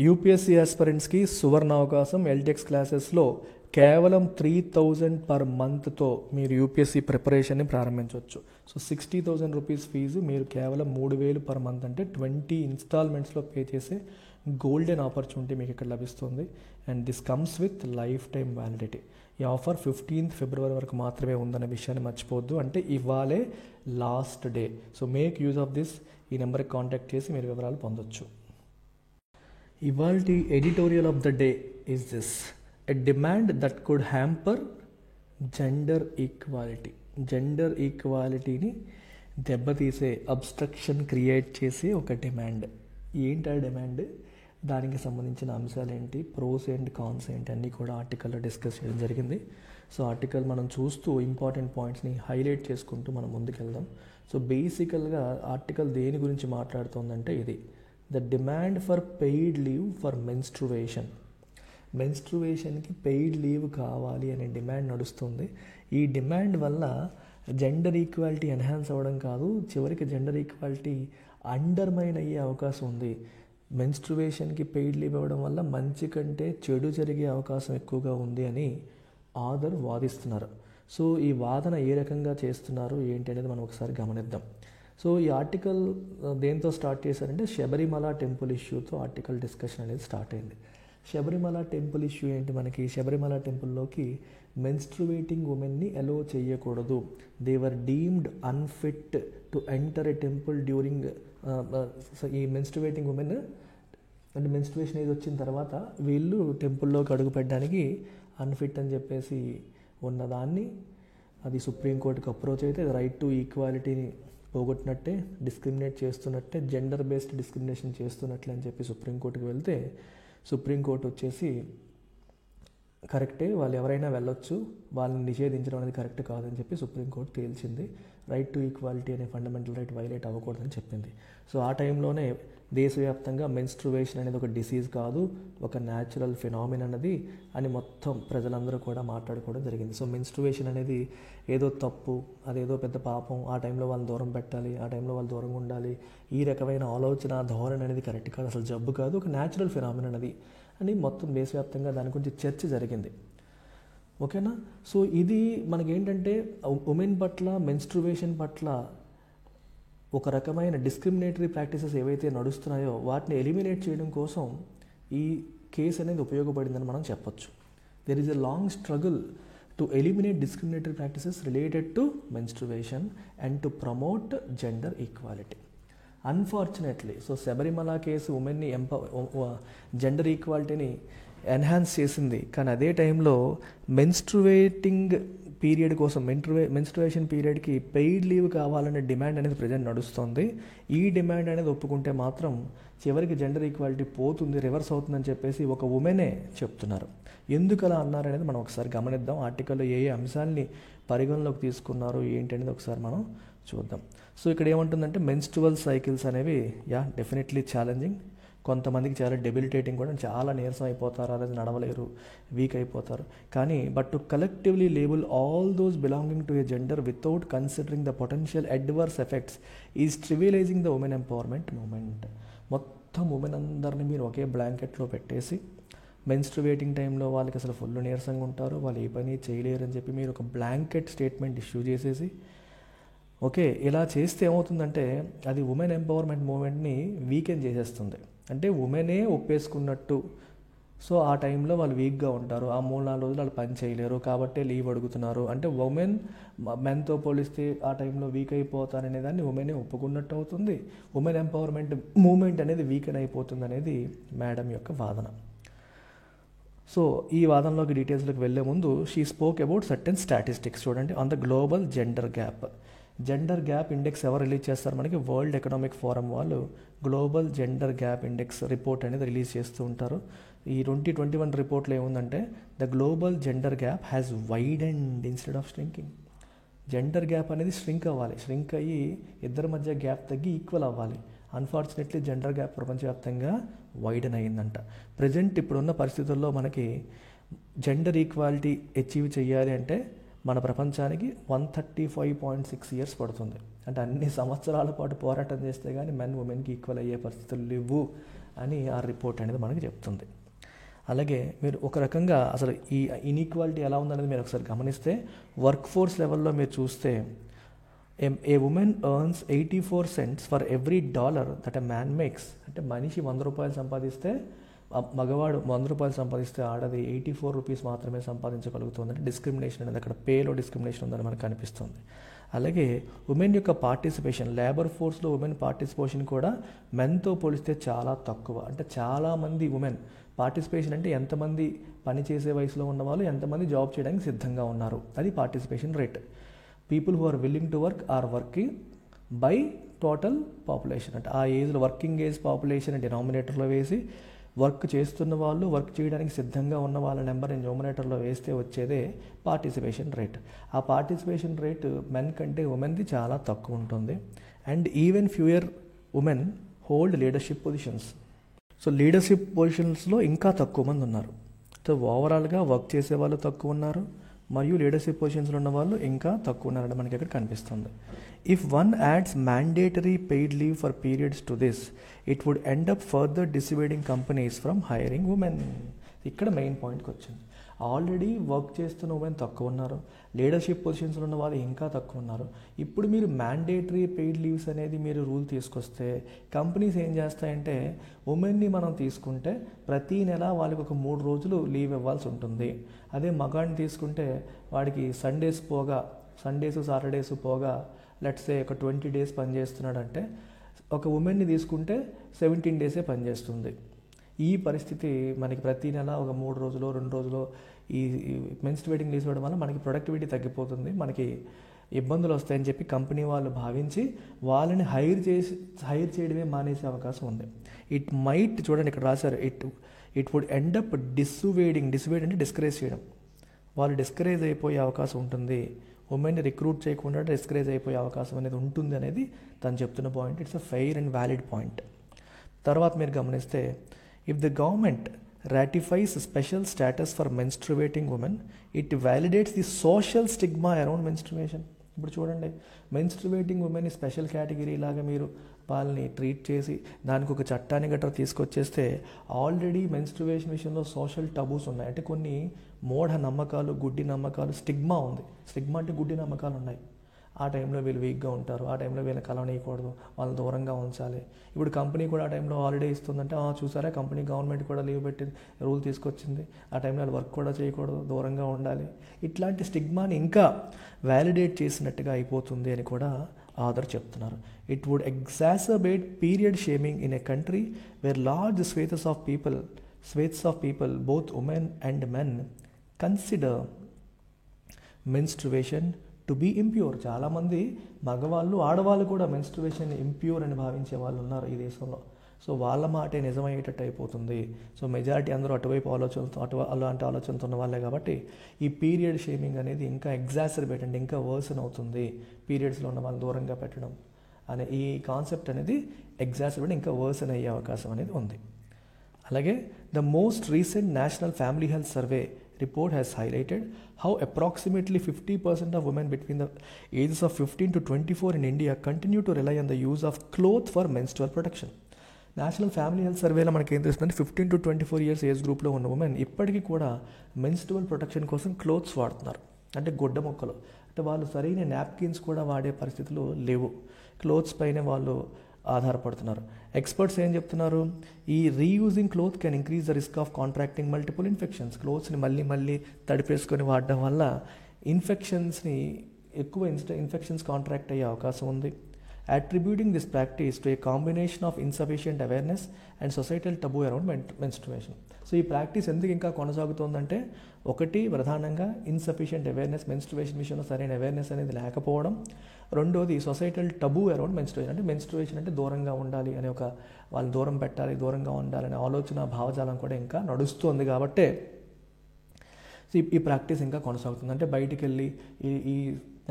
UPSC ఆస్పిరెంట్స్కి సువర్ణ అవకాశం. ఎల్టెక్స్ క్లాసెస్లో కేవలం 3000 పర్ మంత్తో మీరు యూపీఎస్సీ ప్రిపరేషన్ని ప్రారంభించవచ్చు. సో 60,000 రూపీస్ ఫీజు మీరు కేవలం 3,000 పర్ మంత్ అంటే 20 ఇన్స్టాల్మెంట్స్లో పే చేసే గోల్డెన్ ఆపర్చునిటీ మీకు ఇక్కడ లభిస్తుంది. And this comes with life time validity. ఈ ఆఫర్ 15th ఫిబ్రవరి వరకు మాత్రమే ఉందనే విషయాన్ని మర్చిపోవద్దు. అంటే ఇవాళే last day. So make use of this. ఈ నెంబర్కి కాంటాక్ట్ చేసి మీరు వివరాలు పొందొచ్చు. ఇవాల్టి editorial of the day is this: a demand that could hamper gender equality. Gender ఈక్వాలిటీని దెబ్బతీసే, అబ్స్ట్రక్షన్ క్రియేట్ చేసే ఒక డిమాండ్. ఏంటి ఆ డిమాండ్, దానికి సంబంధించిన అంశాలు ఏంటి, ప్రోస్ అండ్ కాన్స్ ఏంటి అన్నీ కూడా ఆర్టికల్లో డిస్కస్ చేయడం జరిగింది. సో ఆర్టికల్ మనం చూస్తూ ఇంపార్టెంట్ పాయింట్స్ని హైలైట్ చేసుకుంటూ మనం ముందుకెళ్దాం. సో బేసికల్గా ఆర్టికల్ దేని గురించి మాట్లాడుతుందంటే ఇది: the demand for paid leave for menstruation. మెన్స్ట్రువేషన్కి పెయిడ్ లీవ్ కావాలి అనే డిమాండ్ నడుస్తుంది. ఈ డిమాండ్ వల్ల జెండర్ ఈక్వాలిటీ ఎన్హాన్స్ అవ్వడం కాదు, చివరికి జెండర్ ఈక్వాలిటీ అండర్మైన్ అయ్యే అవకాశం ఉంది. మెన్స్ట్రువేషన్కి పెయిడ్ లీవ్ ఇవ్వడం వల్ల మంచి కంటే చెడు జరిగే అవకాశం ఎక్కువగా ఉంది అని ఆథర్ వాదిస్తున్నారు. సో ఈ వాదన ఏ రకంగా చేస్తున్నారు ఏంటి అనేది మనం ఒకసారి గమనిద్దాం. సో ఈ ఆర్టికల్ దేంతో స్టార్ట్ చేశారంటే శబరిమల టెంపుల్ ఇష్యూతో ఆర్టికల్ డిస్కషన్ అనేది స్టార్ట్ అయింది. శబరిమల టెంపుల్ ఇష్యూ ఏంటి, మనకి శబరిమల టెంపుల్లోకి మెన్స్ట్రువేటింగ్ ఉమెన్ని అలో చేయకూడదు. They were deemed unfit to enter a temple during. ఈ మెన్స్ట్రువేటింగ్ ఉమెన్ అంటే మెన్స్ట్రువేషన్ ఏజ్ వచ్చిన తర్వాత వీళ్ళు టెంపుల్లోకి అడుగు పెట్టడానికి అన్ఫిట్ అని చెప్పేసి ఉన్నదాన్ని అది సుప్రీంకోర్టుకి అప్రోచ్ అయితే రైట్ టు ఈక్వాలిటీని పోగొట్టినట్టే, డిస్క్రిమినేట్ చేస్తున్నట్టే, జెండర్ బేస్డ్ డిస్క్రిమినేషన్ చేస్తున్నట్లే అని చెప్పి సుప్రీంకోర్టుకి వెళ్తే సుప్రీంకోర్టు వచ్చేసి కరెక్టే, వాళ్ళు ఎవరైనా వెళ్ళొచ్చు, వాళ్ళని నిషేధించడం అనేది కరెక్ట్ కాదని చెప్పి సుప్రీంకోర్టు తేల్చింది. రైట్ టు ఈక్వాలిటీ అనే ఫండమెంటల్ రైట్ వైలేట్ అవ్వకూడదని చెప్పింది. సో ఆ టైంలోనే దేశవ్యాప్తంగా మెన్స్ట్రువేషన్ అనేది ఒక డిసీజ్ కాదు, ఒక న్యాచురల్ ఫినామిన్ అన్నది అని మొత్తం ప్రజలందరూ కూడా మాట్లాడుకోవడం జరిగింది. సో మెన్స్ట్రువేషన్ అనేది ఏదో తప్పు, అదేదో పెద్ద పాపం, ఆ టైంలో వాళ్ళని దూరం పెట్టాలి, ఆ టైంలో వాళ్ళు దూరంగా ఉండాలి, ఈ రకమైన ఆలోచన ధోరణి అనేది కరెక్ట్ కాదు, అసలు జబ్బు కాదు, ఒక న్యాచురల్ ఫినామిన్ అనేది అని మొత్తం దేశవ్యాప్తంగా దాని గురించి చర్చ జరిగింది. ఓకేనా. సో ఇది మనకేంటంటే ఉమెన్ పట్ల, మెన్స్ట్రువేషన్ పట్ల ఒక రకమైన డిస్క్రిమినేటరీ ప్రాక్టీసెస్ ఏవైతే నడుస్తున్నాయో వాటిని ఎలిమినేట్ చేయడం కోసం ఈ కేసు అనేది ఉపయోగపడిందని మనం చెప్పొచ్చు. There is a long struggle to eliminate discriminatory practices related to menstruation and to promote gender equality. Unfortunately so Sabarimala case ఉమెన్ని జెండర్ ఈక్వాలిటీని ఎన్హాన్స్ చేసింది, కానీ అదే టైంలో మెన్స్ట్రువేటింగ్ పీరియడ్ కోసం మెన్స్ట్రువేషన్ పీరియడ్కి పెయిడ్ లీవ్ కావాలనే డిమాండ్ అనేది ప్రజెంట్ నడుస్తుంది. ఈ డిమాండ్ అనేది ఒప్పుకుంటే మాత్రం చివరికి జెండర్ ఈక్వాలిటీ పోతుంది, రివర్స్ అవుతుందని చెప్పేసి ఒక ఉమెనే చెప్తున్నారు. ఎందుకు అలా అన్నారనేది మనం ఒకసారి గమనిద్దాం. ఆర్టికల్లో ఏ ఏ అంశాలని పరిగణలోకి తీసుకున్నారు ఏంటి అనేది ఒకసారి మనం చూద్దాం. సో ఇక్కడ ఏమంటుందంటే మెన్స్ట్రువల్ సైకిల్స్ అనేవి డెఫినెట్లీ ఛాలెంజింగ్, కొంతమందికి చాలా డెబిలిటేటింగ్ కూడా, చాలా నీరసం అయిపోతారు, అదే నడవలేరు, వీక్ అయిపోతారు. కానీ but to collectively label all those belonging to a gender without considering the potential adverse effects is trivialising the women empowerment movement. మొత్తం ఉమెన్ అందరినీ మీరు ఒకే బ్లాంకెట్లో పెట్టేసి మెన్స్ట్రువేటింగ్ టైంలో వాళ్ళకి అసలు ఫుల్ నీరసంగా ఉంటారు, వాళ్ళు ఏ పని చేయలేరు అని చెప్పి మీరు ఒక బ్లాంకెట్ స్టేట్మెంట్ ఇష్యూ చేసేసి ఇలా చేస్తే ఏమవుతుందంటే అది ఉమెన్ ఎంపవర్మెంట్ మూమెంట్ని వీకెన్ చేసేస్తుంది. అంటే ఉమెనే ఒప్పేసుకున్నట్టు. సో ఆ టైంలో వాళ్ళు వీక్గా ఉంటారు, ఆ 3-4 రోజులు వాళ్ళు పని చేయలేరు కాబట్టి లీవ్ అడుగుతున్నారు. అంటే ఉమెన్ మెన్తో పోలిస్తే ఆ టైంలో వీక్ అయిపోతారనే దాన్ని ఉమెనే ఒప్పుకున్నట్టు అవుతుంది. ఉమెన్ ఎంపవర్మెంట్ మూమెంట్ అనేది వీకెన్ అయిపోతుంది అనేది మేడం యొక్క వాదన. సో ఈ వాదనలోకి డీటెయిల్స్లోకి వెళ్ళే ముందు she spoke about certain statistics. చూడండి, on the global gender gap. Gender gap index ఎవరు రిలీజ్ చేస్తారు, మనకి వరల్డ్ ఎకనామిక్ ఫోరం వాళ్ళు global gender gap index report అనేది రిలీజ్ చేస్తూ ఉంటారు. ఈ 2021 రిపోర్ట్లో ఏముందంటే the global gender gap has widened instead of shrinking. Gender gap అనేది ష్రింక్ అవ్వాలి, ష్రింక్ అయ్యి ఇద్దరి మధ్య గ్యాప్ తగ్గి ఈక్వల్ అవ్వాలి. అన్ఫార్చునేట్లీ జెండర్ గ్యాప్ ప్రపంచవ్యాప్తంగా వైడెన్ అయ్యిందంట. ప్రజెంట్ ఇప్పుడున్న పరిస్థితుల్లో మనకి జెండర్ ఈక్వాలిటీ అచీవ్ చేయాలి అంటే మన ప్రపంచానికి 135.6 ఇయర్స్ పడుతుంది. అంటే అన్ని సంవత్సరాల పాటు పోరాటం చేస్తే కానీ మెన్ ఉమెన్కి ఈక్వల్ అయ్యే పరిస్థితులు లేవు అని ఆ రిపోర్ట్ అనేది మనకి చెప్తుంది. అలాగే మీరు ఒక రకంగా అసలు ఈ ఇన్ఈక్వాలిటీ ఎలా ఉందనేది మీరు ఒకసారి గమనిస్తే వర్క్ ఫోర్స్ లెవెల్లో మీరు చూస్తే a woman earns 84 cents for every $1 that a man makes. అంటే మనిషి 100 రూపాయలు సంపాదిస్తే మగవాడు 100 రూపాయలు సంపాదిస్తే ఆడది 84 రూపీస్ మాత్రమే సంపాదించగలుగుతుంది. అంటే డిస్క్రిమినేషన్ అనేది అక్కడ పేలో డిస్క్రిమినేషన్ ఉందని మనకు కనిపిస్తుంది. అలాగే ఉమెన్ యొక్క పార్టిసిపేషన్, లేబర్ ఫోర్స్లో ఉమెన్ పార్టిసిపేషన్ కూడా మెన్తో పోలిస్తే చాలా తక్కువ. అంటే చాలామంది ఉమెన్ పార్టిసిపేషన్ అంటే ఎంతమంది పని చేసే వయసులో ఉన్నవాళ్ళు ఎంతమంది జాబ్ చేయడానికి సిద్ధంగా ఉన్నారు, అది participation rate. People who are willing to work or working by total population. అంటే ఆ ఏజ్లో వర్కింగ్ ఏజ్ పాపులేషన్ డినామినేటర్లో వేసి వర్క్ చేస్తున్న వాళ్ళు, వర్క్ చేయడానికి సిద్ధంగా ఉన్న వాళ్ళ నెంబర్ న్యూమరేటర్లో వేస్తే వచ్చేదే పార్టిసిపేషన్ రేట్. ఆ పార్టిసిపేషన్ రేట్ మెన్ కంటే ఉమెన్ది చాలా తక్కువ ఉంటుంది. And even fewer women hold leadership positions. So leadership పొజిషన్స్లో ఇంకా తక్కువ మంది ఉన్నారు. సో ఓవరాల్గా వర్క్ చేసే వాళ్ళు తక్కువ ఉన్నారు, మరియు లీడర్షిప్ పొజిషన్స్లో ఉన్న వాళ్ళు ఇంకా తక్కువ ఉన్నారని మనకి ఇక్కడ కనిపిస్తుంది. If one adds mandatory paid leave for periods to this, it would end up further dissuading companies from hiring women. ఇక్కడ మెయిన్ పాయింట్కి వచ్చింది. ఆల్రెడీ వర్క్ చేస్తున్న ఉమెన్ తక్కువ ఉన్నారు, లీడర్షిప్ పొజిషన్స్లో ఉన్న వాళ్ళు ఇంకా తక్కువ ఉన్నారు. ఇప్పుడు మీరు మ్యాండేటరీ పెయిడ్ లీవ్స్ అనేది మీరు రూల్ తీసుకొస్తే కంపెనీస్ ఏం చేస్తాయంటే, ఉమెన్ని మనం తీసుకుంటే ప్రతీ నెల వాళ్ళకి ఒక 3 రోజులు లీవ్ ఇవ్వాల్సి ఉంటుంది. అదే మగాడిని తీసుకుంటే వాడికి సండేస్ సాటర్డేస్ పోగా లెట్సే ఒక 20 days పనిచేస్తున్నాడంటే, ఒక ఉమెన్ని తీసుకుంటే 17 days పనిచేస్తుంది. ఈ పరిస్థితి మనకి ప్రతి నెల ఒక 3 రోజులు 2 రోజులు ఈ మెన్స్ట్రుయేటింగ్ లీవ్స్ ఇవ్వడం వల్ల మనకి ప్రొడక్టివిటీ తగ్గిపోతుంది, మనకి ఇబ్బందులు వస్తాయని చెప్పి కంపెనీ వాళ్ళు భావించి వాళ్ళని హైర్ చేయడమే మానేసే అవకాశం ఉంది. ఇట్ మైట్, చూడండి ఇక్కడ రాశారు, ఇట్ వుడ్ ఎండ్ అప్ డిస్వేడ్ అంటే డిస్కరేజ్ చేయడం. వాళ్ళు డిస్కరేజ్ అయిపోయే అవకాశం ఉంటుంది, ఉమెన్ని రిక్రూట్ చేయకుండా డిస్కరేజ్ అయిపోయే అవకాశం అనేది ఉంటుంది అనేది తను చెప్తున్న point. It's a fair and valid point. తర్వాత మీరు గమనిస్తే, if the government ratifies special status for menstruating women, it validates the social stigma around menstruation. ఇప్పుడు చూడండి, మెన్స్ట్రువేటింగ్ ఉమెన్ స్పెషల్ కేటగిరీ లాగా మీరు వాళ్ళని ట్రీట్ చేసి దానికి ఒక చట్టాన్ని గట్రా తీసుకొచ్చేస్తే ఆల్రెడీ మెన్స్ట్రువేషన్ విషయంలో సోషల్ టబూస్ ఉన్నాయి. అంటే కొన్ని మూఢ నమ్మకాలు, గుడ్డి నమ్మకాలు, స్టిగ్మా ఉంది. స్టిగ్మా అంటే గుడ్డి నమ్మకాలు ఉన్నాయి. ఆ టైంలో వీళ్ళు వీక్గా ఉంటారు, ఆ టైంలో వీళ్ళని కలవనీయకూడదు, వాళ్ళని దూరంగా ఉంచాలి. ఇప్పుడు కంపెనీ కూడా ఆ టైంలో హాలిడే ఇస్తుందంటే, చూసారా కంపెనీ గవర్నమెంట్ కూడా లీవ్ పెట్టింది, రూల్ తీసుకొచ్చింది, ఆ టైంలో వాళ్ళు వర్క్ కూడా చేయకూడదు, దూరంగా ఉండాలి. ఇట్లాంటి స్టిగ్మాని ఇంకా వ్యాలిడేట్ చేసినట్టుగా అయిపోతుంది అని కూడా ఆథర్ చెప్తున్నారు. It would exacerbate period shaming in a country where large swathes of people both women and men consider menstruation to be impure. చాలామంది మగవాళ్ళు, ఆడవాళ్ళు కూడా మెన్స్ట్రువేషన్ ఇంప్యూర్ అని భావించే వాళ్ళు ఉన్నారు ఈ దేశంలో. సో వాళ్ళ మాటే నిజమయ్యేటట్టు అయిపోతుంది. సో మెజారిటీ అందరూ అటువైపు అలాంటి ఆలోచనతో ఉన్న వాళ్ళే కాబట్టి ఈ పీరియడ్ షేమింగ్ అనేది ఇంకా ఎగ్జాసర్బేట్ అంటే ఇంకా వర్సన్ అవుతుంది. పీరియడ్స్లో ఉన్న వాళ్ళని దూరంగా పెట్టడం అనే ఈ కాన్సెప్ట్ అనేది ఎగ్జాసర్బేట్ ఇంకా వర్సన్ అయ్యే అవకాశం అనేది ఉంది. అలాగే the most recent national family health survey report has highlighted how approximately 50% of women between the ages of 15 to 24 in India continue to rely on the use of clothes for menstrual protection. National family health సర్వేలో మనకి ఏం తెలుస్తుందంటే 15 to 24 years age గ్రూప్లో ఉన్న women ఇప్పటికీ కూడా menstrual protection కోసం clothes వాడుతున్నారు. అంటే గుడ్డ మొక్కలు, అంటే వాళ్ళు సరైన నాప్కిన్స్ కూడా వాడే పరిస్థితులు లేవు, క్లోత్స్ పైనే వాళ్ళు ఆధారపడుతున్నారు. ఎక్స్పర్ట్స్ ఏం చెప్తున్నారు, ఈ reusing cloth can increase the risk of contracting multiple infections. క్లోత్స్ని మళ్ళీ తడిపేసుకొని వాడడం వల్ల ఎక్కువ ఇన్ఫెక్షన్స్ కాంట్రాక్ట్ అయ్యే అవకాశం ఉంది. Attributing this practice to A combination of insufficient awareness and societal taboo around menstruation. So ఈ ప్రాక్టీస్ ఎందుకు ఇంకా కొనసాగుతోందంటే, ఒకటి ప్రధానంగా ఇన్సఫిషియంట్ అవేర్నెస్, మెన్స్ట్రువేషన్ విషయంలో సరైన అవేర్నెస్ అనేది లేకపోవడం. రెండోది సొసైటల్ టబూ అరౌండ్ మెన్స్ట్రువేషన్. అంటే మెన్స్ట్రువేషన్ అంటే దూరంగా ఉండాలి అనే ఒక, వాళ్ళు దూరం పెట్టాలి, దూరంగా ఉండాలనే ఆలోచన, భావజాలం కూడా ఇంకా నడుస్తుంది. కాబట్టే ఈ ప్రాక్టీస్ ఇంకా కొనసాగుతుంది. అంటే బయటికి వెళ్ళి ఈ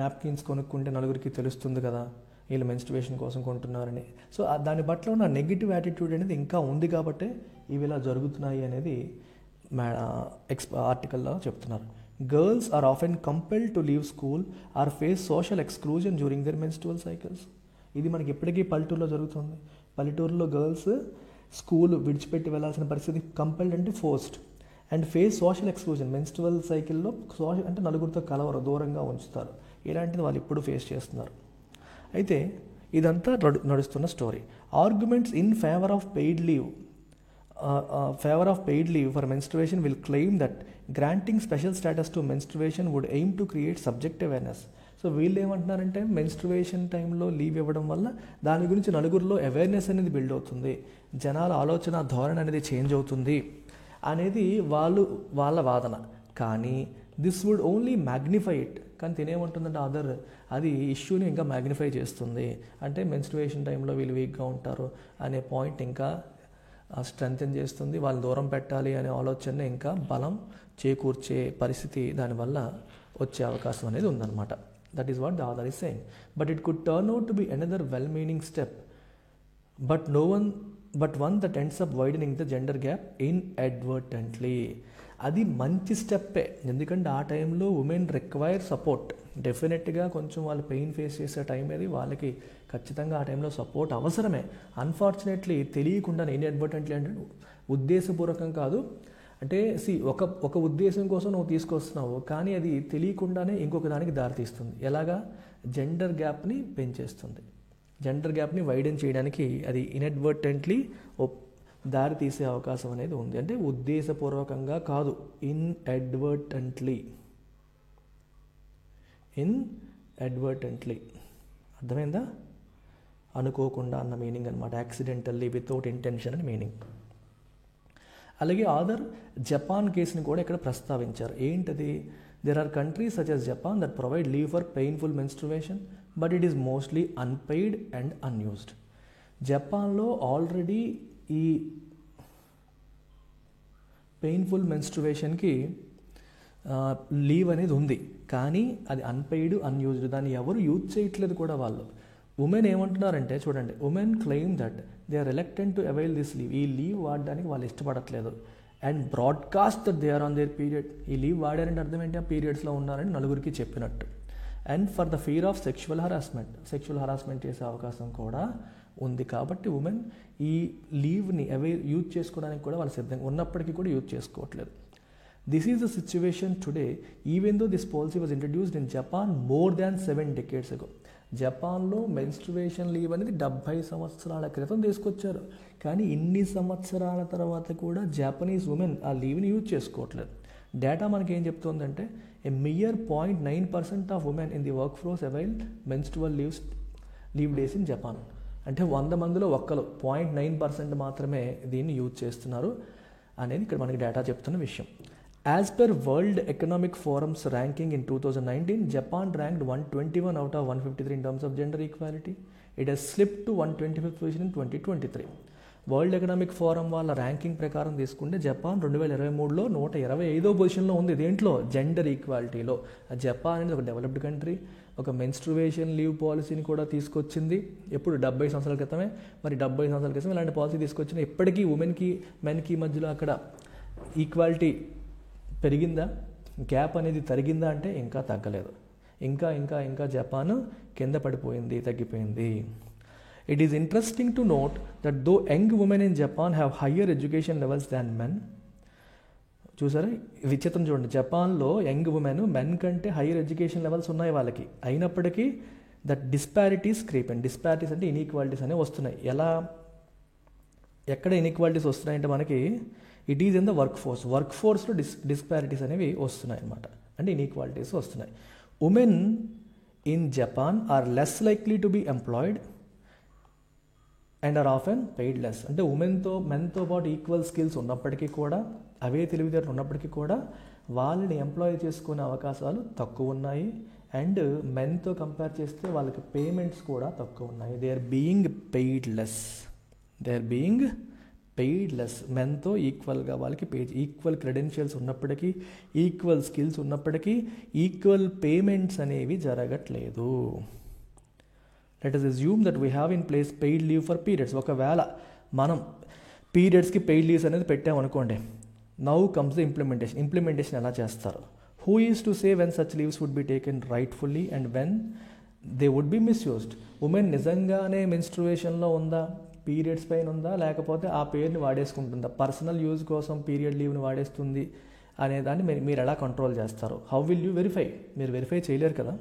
నాప్కిన్స్ కొనుక్కుంటే నలుగురికి తెలుస్తుంది కదా వీళ్ళు మెన్స్ట్రువేషన్ కోసం కొంటున్నారని. సో దాని పట్ల ఉన్న నెగిటివ్ యాటిట్యూడ్ అనేది ఇంకా ఉంది కాబట్టే ఇవి ఇలా జరుగుతున్నాయి అనేది ఆర్టికల్లో చెప్తున్నారు. Girls are often compelled to leave school or face social exclusion during their menstrual cycles. ఇది మనకి ఎప్పటికీ పల్లెటూరులో జరుగుతుంది. పల్లెటూరులో గర్ల్స్ స్కూల్ విడిచిపెట్టి వెళ్ళాల్సిన పరిస్థితి, కంపల్డ్ అంటే forced. And face social exclusion, menstrual సైకిల్లో అంటే నలుగురితో కలవరు, దూరంగా ఉంచుతారు. ఇలాంటిది వాళ్ళు ఇప్పుడు ఫేస్ చేస్తున్నారు. అయితే ఇదంతా నడుస్తున్న story. Arguments in favour of paid leave for menstruation will claim that granting special status to menstruation would aim to create subjective awareness. So వీళ్ళు ఏమంటున్నారంటే మెన్స్ట్రువేషన్ టైంలో లీవ్ ఇవ్వడం వల్ల దాని గురించి నలుగురిలో అవేర్నెస్ అనేది బిల్డ్ అవుతుంది, జనాల ఆలోచన ధోరణి అనేది చేంజ్ అవుతుంది అనేది వాళ్ళ వాదన. కానీ this would only magnify it. కానీ తినేమంటుందంటే అది ఇష్యూని ఇంకా మ్యాగ్నిఫై చేస్తుంది. అంటే మెన్స్ట్రువేషన్ టైంలో వీళ్ళు వీక్గా ఉంటారు అనే పాయింట్ ఇంకా స్ట్రెంథెన్ చేస్తుంది, వాళ్ళు దూరం పెట్టాలి అనే ఆలోచన ఇంకా బలం చేకూర్చే పరిస్థితి దానివల్ల వచ్చే అవకాశం అనేది ఉందన్నమాట. That is what the author is saying. But it could turn out to be another well meaning step, but one that ends up widening the gender gap inadvertently. అది మంచి స్టెప్పే, ఎందుకంటే ఆ టైంలో ఉమెన్ రిక్వైర్ సపోర్ట్. డెఫినెట్గా కొంచెం వాళ్ళు pain face చేసే time అది, వాళ్ళకి ఖచ్చితంగా ఆ టైంలో సపోర్ట్ అవసరమే. అన్ఫార్చునేట్లీ తెలియకుండా, ఇన్అడ్వర్టెంట్లీ అంటే ఉద్దేశపూర్వకం కాదు, అంటే ఒక ఉద్దేశం కోసం నువ్వు తీసుకొస్తున్నావు, కానీ అది తెలియకుండానే ఇంకొక దానికి దారితీస్తుంది. ఎలాగా? జెండర్ గ్యాప్ని పెంచేస్తుంది, జెండర్ గ్యాప్ని వైడెన్ చేయడానికి అది ఇన్అడ్వర్టెంట్లీ దారి తీసే అవకాశం అనేది ఉంది. అంటే ఉద్దేశపూర్వకంగా కాదు, ఇన్అడ్వర్టెంట్లీ. అర్థమైందా? అనుకోకుండా అన్న మీనింగ్ అనమాట. యాక్సిడెంటల్లీ, వితౌట్ ఇంటెన్షన్ అని మీనింగ్. అలాగే ఆథర్ జపాన్ కేసుని కూడా ఇక్కడ ప్రస్తావించారు. ఏంటది? There are countries such as Japan that provide leave for painful menstruation but it is mostly unpaid and unused. జపాన్లో ఆల్రెడీ ఈ పెయిన్ఫుల్ మెన్స్ట్రువేషన్కి లీవ్ అనేది ఉంది, కానీ అది అన్పెయిడ్, అన్యూజ్డ్. దాన్ని ఎవరు యూజ్ చేయట్లేదు కూడా వాళ్ళు. ఉమెన్ ఏమంటున్నారంటే చూడండి, women claim that they are reluctant to avail this leave. ఈ లీవ్ వాడడానికి వాళ్ళు ఇష్టపడట్లేదు. And broadcast that they are on their period. ఈ లీవ్ వాడారంటే అర్థం ఏంటి? ఆ పీరియడ్స్లో ఉన్నారని నలుగురికి చెప్పినట్టు. And for the fear of sexual harassment చేసే అవకాశం కూడా ఉంది. కాబట్టి ఉమెన్ ఈ లీవ్ని యూజ్ చేసుకోవడానికి కూడా వాళ్ళు సిద్ధంగా ఉన్నప్పటికీ కూడా యూజ్ చేసుకోవట్లేదు. This is the situation today even though this policy was introduced in Japan more than 7 decades ago. జపాన్లో మెన్స్ట్రువేషన్ లీవ్ అనేది 70 సంవత్సరాల క్రితం తీసుకొచ్చారు, కానీ ఇన్ని సంవత్సరాల తర్వాత కూడా జపనీస్ ఉమెన్ ఆ లీవ్ని యూజ్ చేసుకోవట్లేదు. డేటా మనకి ఏం చెప్తుందంటే a mere 0.9% of women in the work force avail menstrual leave days in Japan. అంటే 100 మందిలో 0.9% మాత్రమే దీన్ని యూజ్ చేస్తున్నారు అనేది ఇక్కడ మనకి డేటా చెప్తున్న విషయం. As per World Economic Forum's ranking in 2019, Japan ranked 121 out of 153 in terms of gender equality. It has slipped to 125th position in 2023. World economic forum వాళ్ళ ర్యాంకింగ్ ప్రకారం తీసుకుంటే జపాన్ 2023లో 125వ పొజిషన్లో ఉంది. దేంట్లో? జెండర్ ఈక్వాలిటీలో. జపాన్ అనేది ఒక డెవలప్డ్ కంట్రీ, ఒక menstruation leave పాలసీని కూడా తీసుకొచ్చింది. ఎప్పుడు? 70 సంవత్సరాల క్రితమే. మరి 70 సంవత్సరాల క్రితం ఇలాంటి పాలసీ తీసుకొచ్చిన ఇప్పటికీ ఉమెన్కి మెన్కి మధ్యలో అక్కడ ఈక్వాలిటీ పెరిగిందా? గ్యాప్ అనేది తరిగిందా అంటే ఇంకా తగ్గలేదు. ఇంకా ఇంకా ఇంకా జపాన్ కింద పడిపోయింది, తగ్గిపోయింది. It is interesting to note that though young women in Japan have higher education levels than men, చూసారా విచిత్రం చూడండి, జపాన్లో యంగ్ ఉమెన్ మెన్ కంటే హైయర్ ఎడ్యుకేషన్ లెవెల్స్ ఉన్నాయి వాళ్ళకి, అయినప్పటికీ దట్ డిస్పారిటీస్ క్రీపెండ్. డిస్పారిటీస్ అంటే ఇన్ఈక్వాలిటీస్ అనేవి వస్తున్నాయి. ఎక్కడ ఇన్ఈక్వాలిటీస్ వస్తున్నాయంటే మనకి it is in the work ఫోర్స్లో డిస్పారిటీస్ అనేవి వస్తున్నాయి అన్నమాట. అంటే ఇన్ఈక్వాలిటీస్ వస్తున్నాయి. Women in Japan are less likely to be employed and are often paid less. అంటే మెన్తో పాటు ఈక్వల్ స్కిల్స్ ఉన్నప్పటికీ కూడా, అవే తెలివితేటలు ఉన్నప్పటికీ కూడా వాళ్ళని ఎంప్లాయ్ చేసుకునే అవకాశాలు తక్కువ ఉన్నాయి. అండ్ మెన్తో కంపేర్ చేస్తే వాళ్ళకి పేమెంట్స్ కూడా తక్కువ ఉన్నాయి. They are being paid less. మెన్తో ఈక్వల్గా వాళ్ళకి ఈక్వల్ క్రెడెన్షియల్స్ ఉన్నప్పటికీ, ఈక్వల్ స్కిల్స్ ఉన్నప్పటికీ ఈక్వల్ పేమెంట్స్ అనేవి జరగట్లేదు. Let us assume that we have in place paid leave for periods. ఒకవేళ మనం పీరియడ్స్కి పెయిడ్ లీవ్స్ అనేది పెట్టామనుకోండి, నౌ కమ్స్ ద ఇంప్లిమెంటేషన్ ఎలా చేస్తారు? Who is to say when such leaves would be taken rightfully and when they would be misused? Women నిజంగానే మెన్స్ట్రువేషన్లో ఉందా, periods పైన ఉందా, లేకపోతే ఆ పేరుని వాడేసుకుంటుందా, పర్సనల్ యూజ్ కోసం పీరియడ్ లీవ్ని వాడేస్తుంది అనే దాన్ని మీరు ఎలా కంట్రోల్ చేస్తారు? How will you verify? మీరు వెరిఫై చేయలేరు కదా.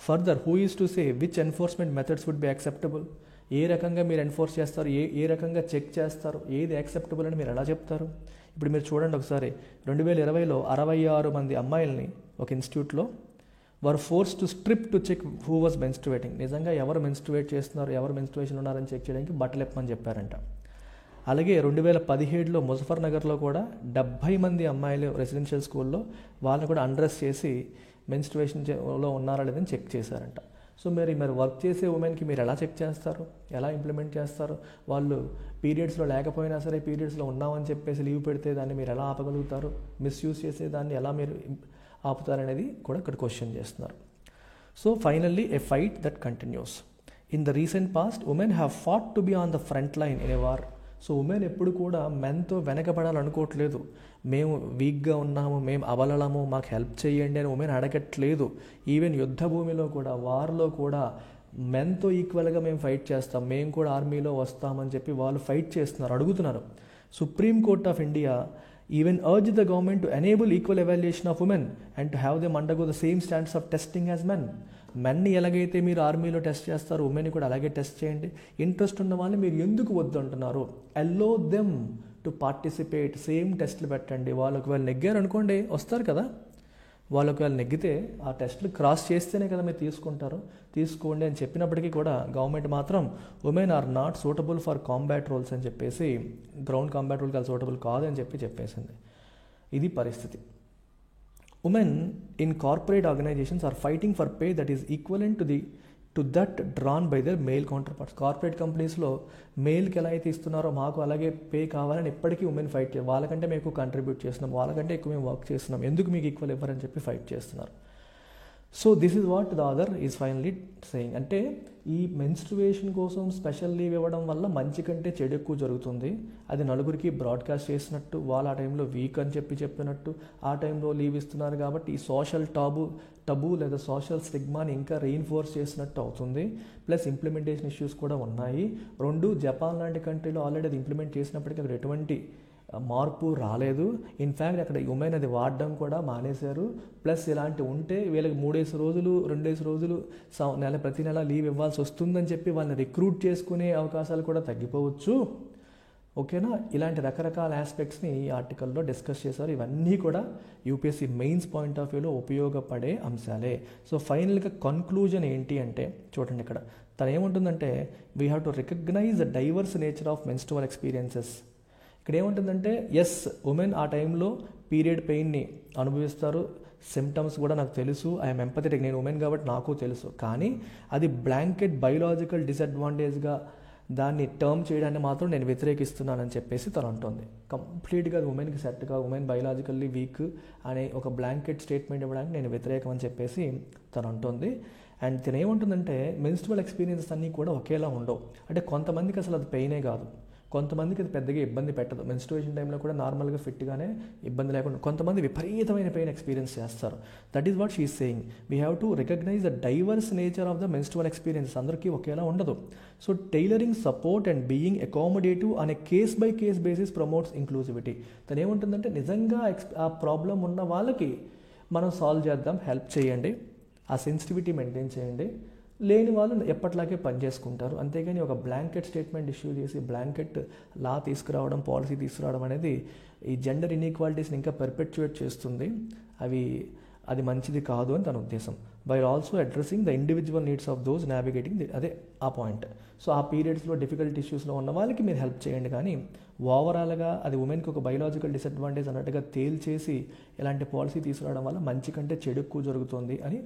Further, who is to say which enforcement methods would be acceptable? ఏ రకంగా మీరు ఎన్ఫోర్స్ చేస్తారు, ఏ రకంగా చెక్ చేస్తారు, ఏది యాక్సెప్టబుల్ అని మీరు ఎలా చెప్తారు? ఇప్పుడు మీరు చూడండి ఒకసారి, 2020లో 66 మంది అమ్మాయిల్ని ఒక ఇన్స్టిట్యూట్లో were force to strip to check who was menstruating. నిజంగా ఎవరు మెన్స్ట్రువేట్ చేస్తున్నారు, ఎవరు మెన్స్ట్రువేషన్ ఉన్నారని చెక్ చేయడానికి బట్టలు ఎప్పమని చెప్పారంట. అలాగే 2017లో ముజఫర్నగర్లో కూడా 70 మంది అమ్మాయిలు రెసిడెన్షియల్ స్కూల్లో వాళ్ళని కూడా అండ్రెస్ చేసి మెన్స్ట్రువేషన్లో ఉన్నారా లేదని చెక్ చేశారంట. సో మరి వర్క్ చేసే ఉమెన్కి మీరు ఎలా చెక్ చేస్తారు, ఎలా ఇంప్లిమెంట్ చేస్తారు? వాళ్ళు పీరియడ్స్లో లేకపోయినా సరే పీరియడ్స్లో ఉన్నామని చెప్పేసి లీవ్ పెడితే దాన్ని మీరు ఎలా ఆపగలుగుతారు? మిస్యూజ్ చేసే దాన్ని ఎలా మీరు ఆపుతారనేది కూడా ఇక్కడ క్వశ్చన్ చేస్తున్నారు. So finally a fight that continues. In the recent past women have fought to be on the front line in a war. So women ఎప్పుడు కూడా మెన్తో వెనకబడాలనుకోవట్లేదు. మేము వీక్గా ఉన్నాము, మేము అబలము, మాకు హెల్ప్ చేయండి అని ఉమెన్ అడగట్లేదు. ఈవెన్ యుద్ధ భూమిలో కూడా, వార్లో కూడా మెన్తో ఈక్వల్గా మేము ఫైట్ చేస్తాం, మేము కూడా ఆర్మీలో వస్తామని చెప్పి వాళ్ళు ఫైట్ చేస్తున్నారు, అడుగుతున్నారు. Supreme court of India even urged the government to enable equal evaluation of women and to have them undergo the same standards of testing as men. మెన్ని ఎలాగైతే మీరు ఆర్మీలో టెస్ట్ చేస్తారో ఉమెన్ని కూడా అలాగే టెస్ట్ చేయండి. ఇంట్రెస్ట్ ఉన్న వాళ్ళని మీరు ఎందుకు వద్దు అంటున్నారు? Allow them to participate, same టెస్ట్లు పెట్టండి. వాళ్ళకి వాళ్ళు నెగ్గారు అనుకోండి, వస్తారు కదా. వాళ్ళకి వాళ్ళు నెగ్గితే ఆ టెస్ట్లు క్రాస్ చేస్తేనే కదా మీరు తీసుకోండి అని చెప్పినప్పటికీ కూడా గవర్నమెంట్ మాత్రం women are not suitable for combat roles అని చెప్పేసి, గ్రౌండ్ కాంబాట్ రోల్కి అది సూటబుల్ కాదని చెప్పేసింది. ఇది పరిస్థితి. Women in corporate organizations are fighting for pay that is equivalent to that drawn by their male counterparts. Corporate కంపెనీస్లో మేల్కి ఎలా అయితే ఇస్తున్నారో మాకు అలాగే పే కావాలని ఎప్పటికీ ఉమెన్ ఫైట్ చేయాలి. వాళ్ళకంటే మేము ఎక్కువ కంట్రిబ్యూట్ చేస్తున్నాం, వాళ్ళకంటే ఎక్కువ మేము వర్క్ చేస్తున్నాం, ఎందుకు మీకు ఈక్వల్ ఇవ్వరని చెప్పి ఫైట్ చేస్తున్నారు. So this is what the other is finally saying. అంటే ఈ మెన్స్ట్రువేషన్ కోసం స్పెషల్ లీవ్ ఇవ్వడం వల్ల మంచి కంటే చెడు ఎక్కువ జరుగుతుంది. అది నలుగురికి బ్రాడ్కాస్ట్ చేసినట్టు, వాళ్ళు ఆ టైంలో వీక్ అని చెప్పినట్టు ఆ టైంలో లీవ్ ఇస్తున్నారు కాబట్టి ఈ సోషల్ టబు లేదా సోషల్ స్టిగ్మాని ఇంకా రీఇన్ఫోర్స్ చేసినట్టు అవుతుంది. ప్లస్ ఇంప్లిమెంటేషన్ ఇష్యూస్ కూడా ఉన్నాయి. జపాన్ లాంటి కంట్రీలో ఆల్రెడీ అది ఇంప్లిమెంట్ చేసినప్పటికీ అక్కడ ఎటువంటి మార్పు రాలేదు. ఇన్ఫ్యాక్ట్ అక్కడ ఉమెన్ అది వాడడం కూడా మానేశారు. ప్లస్ ఇలాంటి ఉంటే వీళ్ళకి 3 రోజులు 2 రోజులు ప్రతి నెల లీవ్ ఇవ్వాల్సి వస్తుందని చెప్పి వాళ్ళని రిక్రూట్ చేసుకునే అవకాశాలు కూడా తగ్గిపోవచ్చు. ఓకేనా? ఇలాంటి రకరకాల ఆస్పెక్ట్స్ని ఈ ఆర్టికల్లో డిస్కస్ చేశారు. ఇవన్నీ కూడా యూపీఎస్సీ మెయిన్స్ పాయింట్ ఆఫ్ వ్యూలో ఉపయోగపడే అంశాలే. సో ఫైనల్గా కన్క్లూజన్ ఏంటి అంటే చూడండి, ఇక్కడ తను ఏముంటుందంటే we have to recognise the diverse nature of menstrual experiences. ఇక్కడ ఏముంటుందంటే ఎస్, ఉమెన్ ఆ టైంలో పీరియడ్ పెయిన్ని అనుభవిస్తారు, సిమ్టమ్స్ కూడా నాకు తెలుసు, ఐఎమ్ ఎంపథెటిక్, నేను ఉమెన్ కాబట్టి నాకు తెలుసు. కానీ అది బ్లాంకెట్ బయోలాజికల్ డిసడ్వాంటేజ్గా దాన్ని టర్మ్ చేయడాన్ని మాత్రం నేను వ్యతిరేకిస్తున్నానని చెప్పేసి తను అంటుంది. కంప్లీట్గా ఉమెన్కి సెట్గా, ఉమెన్ బయోలాజికల్లీ వీక్ అనే ఒక బ్లాంకెట్ స్టేట్మెంట్ ఇవ్వడానికి నేను వ్యతిరేకం అని చెప్పేసి తను అంటుంది. అండ్ తను ఏముంటుందంటే మెన్స్ట్రువల్ ఎక్స్పీరియన్సెస్ అన్నీ కూడా ఒకేలా ఉండవు. అంటే కొంతమందికి అసలు అది పెయినే కాదు, కొంతమందికి అది పెద్దగా ఇబ్బంది పెట్టదు. మెన్స్ట్రుయేషన్ టైంలో కూడా నార్మల్గా ఫిట్గానే ఇబ్బంది లేకుండా, కొంతమంది విపరీతమైన పెయిన్ ఎక్స్పీరియన్స్ చేస్తారు. That is what she is saying. We have to recognise the diverse nature of the menstrual experience. అందరికీ ఒకేలా ఉండదు. So tailoring support and being accommodative అనే case by case basis promotes inclusivity. తను ఏముంటుందంటే నిజంగా ఆ problem ఉన్న వాళ్ళకి మనం సాల్వ్ చేద్దాం, హెల్ప్ చేయండి, ఆ సెన్సిటివిటీ మెయింటైన్ చేయండి. లేని వాళ్ళు ఎప్పట్లాగే పనిచేసుకుంటారు. అంతేగాని ఒక బ్లాంకెట్ స్టేట్మెంట్ ఇష్యూ చేసి బ్లాంకెట్ లా తీసుకురావడం, పాలసీ తీసుకురావడం అనేది ఈ జెండర్ ఇన్ఈక్వాలిటీస్ని ఇంకా పెర్పెచ్యుయేట్ చేస్తుంది. అది మంచిది కాదు అని తన ఉద్దేశం. By also addressing the individual needs of those navigating, అదే ఆ పాయింట్. సో ఆ పీరియడ్స్లో డిఫికల్ట్ ఇష్యూస్లో ఉన్న వాళ్ళకి మీరు హెల్ప్ చేయండి, కానీ ఓవరాల్గా అది ఉమెన్కి ఒక బయోలాజికల్ డిసడ్వాంటేజ్ అన్నట్టుగా తేల్చేసి ఇలాంటి పాలసీ తీసుకురావడం వల్ల మంచి కంటే చెడు ఎక్కువ జరుగుతుంది అని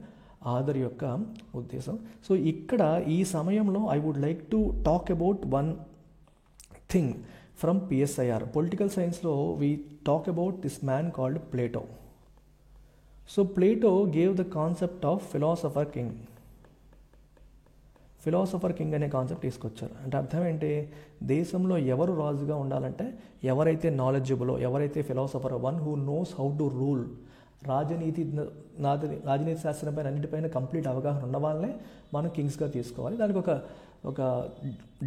ఆదర్ యొక్క ఉద్దేశం. సో ఇక్కడ ఈ సమయంలో I would like to talk about one thing from PSIR. Political సైన్స్లో we talk about this man called Plato. So Plato gave the concept of philosopher king. Philosopher king అనే కాన్సెప్ట్ తీసుకొచ్చారు. అంటే అర్థం ఏంటి? దేశంలో ఎవరు రాజుగా ఉండాలంటే ఎవరైతే నాలెడ్జబులో, ఎవరైతే philosopher, one who knows how to rule, రాజనీతి శాస్త్రంపైన అన్నిటిపైన కంప్లీట్ అవగాహన ఉన్న వాళ్ళనే మనం కింగ్స్గా తీసుకోవాలి. దానికి ఒక ఒక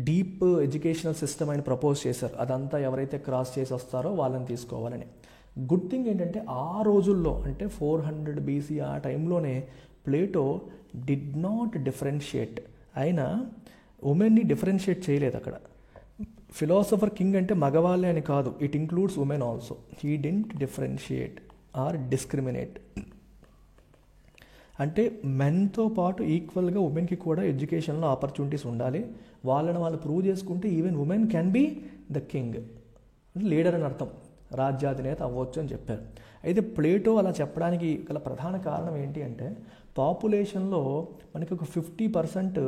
డీప్ ఎడ్యుకేషనల్ సిస్టమ్ ఆయన ప్రపోజ్ చేశారు. అదంతా ఎవరైతే క్రాస్ చేసి వస్తారో వాళ్ళని తీసుకోవాలని. గుడ్ థింగ్ ఏంటంటే ఆ రోజుల్లో అంటే 400 BC ఆ టైంలోనే ప్లేటో డిడ్ నాట్ డిఫరెన్షియేట్. ఆయన ఉమెన్ని డిఫరెన్షియేట్ చేయలేదు అక్కడ. ఫిలాసఫర్ కింగ్ అంటే మగవాళ్ళే అని కాదు, it includes women also. He didn't differentiate or discriminate. అంటే మెన్తో పాటు ఈక్వల్గా ఉమెన్కి కూడా ఎడ్యుకేషన్లో ఆపర్చునిటీస్ ఉండాలి. వాళ్ళని వాళ్ళు ప్రూవ్ చేసుకుంటే even women can be the king, leader అని అర్థం, రాజ్యాధినేత అవ్వచ్చు అని చెప్పారు. అయితే ప్లేటో అలా చెప్పడానికి గల ప్రధాన కారణం ఏంటి అంటే పాపులేషన్లో మనకి ఒక 50%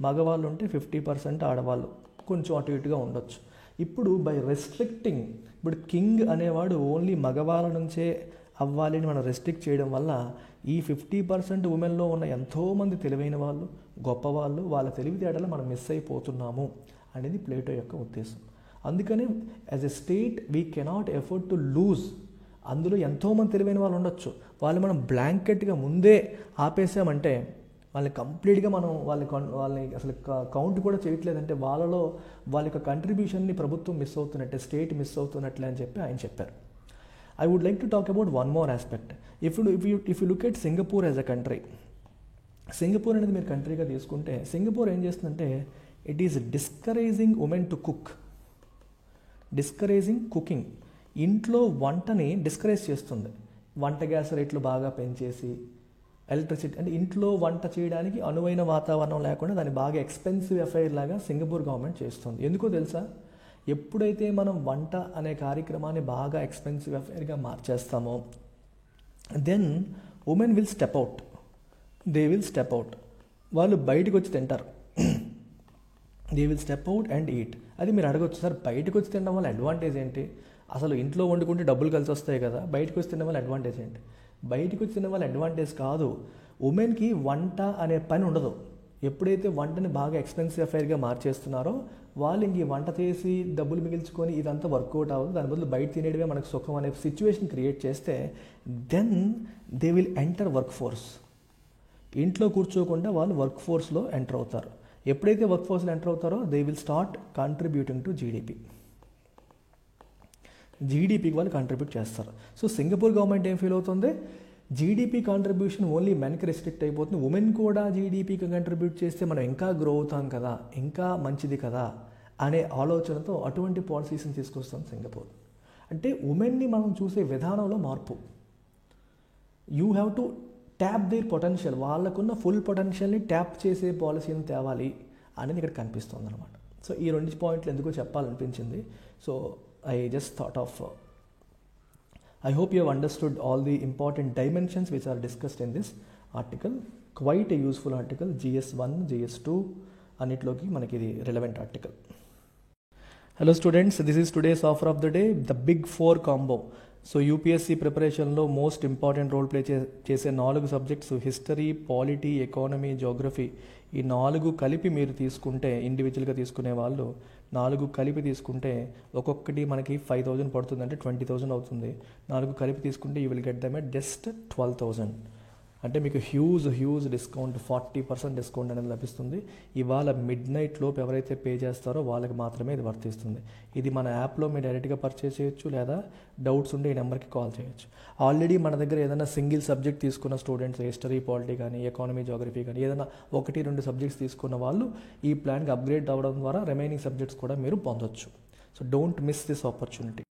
మగవాళ్ళు ఉంటే 50% ఆడవాళ్ళు, కొంచెం అటు ఇటుగా ఉండొచ్చు. ఇప్పుడు బై రెస్ట్రిక్టింగ్, ఇప్పుడు కింగ్ అనేవాడు ఓన్లీ మగవాళ్ళ నుంచే అవ్వాలి అని మనం రెస్ట్రిక్ట్ చేయడం వల్ల ఈ 50% ఉమెన్లో ఉన్న ఎంతోమంది తెలివైన వాళ్ళు, గొప్పవాళ్ళు, వాళ్ళ తెలివితేటలు మనం మిస్ అయిపోతున్నాము అనేది ప్లేటో యొక్క ఉద్దేశం. అందుకని as a state we cannot afford to lose. అందులో ఎంతోమంది తెలివైన వాళ్ళు ఉండొచ్చు, వాళ్ళు మనం బ్లాంకెట్గా ముందే ఆపేసామంటే వాళ్ళని కంప్లీట్గా మనం వాళ్ళని అసలు కౌంట్ కూడా చేయట్లేదంటే వాళ్ళలో వాళ్ళ యొక్క కంట్రిబ్యూషన్ని ప్రభుత్వం మిస్ అవుతున్నట్టే, స్టేట్ మిస్ అవుతున్నట్లే అని చెప్పి ఆయన చెప్పారు. I would like to talk about one more aspect. If you look at Singapore as a country, Singapore అనేది మీరు కంట్రీగా తీసుకుంటే సింగపూర్ ఏం చేస్తుందంటే it is discouraging women to cook, discouraging cooking. ఇంట్లో వంటని డిస్కరేజ్ చేస్తుంది. వంట గ్యాస్ రేట్లు బాగా పెంచేసి, ఎలక్ట్రిసిటీ అంటే ఇంట్లో వంట చేయడానికి అనువైన వాతావరణం లేకుండా దాన్ని బాగా ఎక్స్పెన్సివ్ అఫైర్ లాగా సింగపూర్ గవర్నమెంట్ చేస్తుంది. ఎందుకో తెలుసా? ఎప్పుడైతే మనం వంట అనే కార్యక్రమాన్ని బాగా ఎక్స్పెన్సివ్ అఫైర్గా మార్చేస్తామో then women will step out, they will step out. వాళ్ళు బయటకు వచ్చి తింటారు, they will step out and eat. అది మీరు అడగొచ్చు, సార్ బయటకు వచ్చి తినడం వల్ల అడ్వాంటేజ్ ఏంటి? అసలు ఇంట్లో వండుకుంటే డబ్బులు కలిసి వస్తాయి కదా, బయటకు వచ్చి తినడం వల్ల అడ్వాంటేజ్ ఏంటి? బయటకు వచ్చి తినడం వల్ల అడ్వాంటేజ్ కాదు, ఉమెన్కి వంట అనే పని ఉండదు. ఎప్పుడైతే వంటని బాగా ఎక్స్పెన్సివ్ అఫైర్గా మార్చేస్తున్నారో వాళ్ళు ఇంక ఈ వంట చేసి డబ్బులు మిగిల్చుకొని ఇదంతా వర్కౌట్ అవ్వదు, దాని బదులు బయట తినేయడమే మనకు సుఖం అనే సిచ్యువేషన్ క్రియేట్ చేస్తే then they will enter work force. ఇంట్లో కూర్చోకుండా వాళ్ళు వర్క్ ఫోర్స్లో ఎంటర్ అవుతారు. ఎప్పుడైతే వర్క్ ఫోర్స్లో ఎంటర్ అవుతారో they will start contributing to జీడిపికి వాళ్ళు కాంట్రిబ్యూట్ చేస్తారు. సో సింగపూర్ గవర్నమెంట్ ఏం ఫీల్ అవుతుంది? జీడిపి కాంట్రిబ్యూషన్ ఓన్లీ మెన్కి రెస్ట్రిక్ట్ అయిపోతుంది, ఉమెన్ కూడా జీడిపికి కంట్రిబ్యూట్ చేస్తే మనం ఇంకా గ్రో అవుతాం కదా, ఇంకా మంచిది కదా అనే ఆలోచనతో అటువంటి పాలసీస్ని తీసుకొస్తాం సింగపూర్. అంటే ఉమెన్ని మనం చూసే విధానంలో మార్పు. You have to tap their potential, వాళ్ళకున్న ఫుల్ పొటెన్షియల్ని ట్యాప్ చేసే పాలసీని తేవాలి అనేది ఇక్కడ కనిపిస్తుంది అనమాట. సో ఈ 2 పాయింట్లు ఎందుకో చెప్పాలనిపించింది. So I just thought of, I hope you have understood all the important dimensions which are discussed in this article. Quite a useful article, GS1, GS2 అన్నిట్లోకి మనకి ఇది relevant article. Hello students, this is today's offer of the day, the Big 4 combo. So UPSC ప్రిపరేషన్లో most important role play చేసే 4 subjects history, polity, economy, geography. ఈ 4 కలిపి మీరు తీసుకుంటే, ఇండివిజువల్గా తీసుకునే వాళ్ళు 4 కలిపి తీసుకుంటే ఒక్కొక్కటి మనకి 5,000 పడుతుంది, అంటే 20,000 అవుతుంది. 4 కలిపి తీసుకుంటే you will get them at just 12,000. అంటే మీకు హ్యూజ్ డిస్కౌంట్, 40% డిస్కౌంట్ అనేది లభిస్తుంది. ఇవాళ మిడ్నైట్ లోపు ఎవరైతే పే చేస్తారో వాళ్ళకి మాత్రమే ఇది వర్తిస్తుంది. ఇది మన యాప్లో మీరు డైరెక్ట్గా పర్చేస్ చేయొచ్చు, లేదా డౌట్స్ ఉంటే ఈ నెంబర్కి కాల్ చేయొచ్చు. ఆల్రెడీ మన దగ్గర ఏదైనా సింగిల్ సబ్జెక్ట్ తీసుకున్న స్టూడెంట్స్, హిస్టరీ, పాలిటీ కానీ, ఎకానమీ, జోగ్రఫీ కానీ ఏదైనా 1-2 సబ్జెక్ట్స్ తీసుకున్న వాళ్ళు ఈ ప్లాన్కి అప్గ్రేడ్ అవ్వడం ద్వారా రిమైనింగ్ సబ్జెక్ట్స్ కూడా మీరు పొందొచ్చు. So don't miss this opportunity.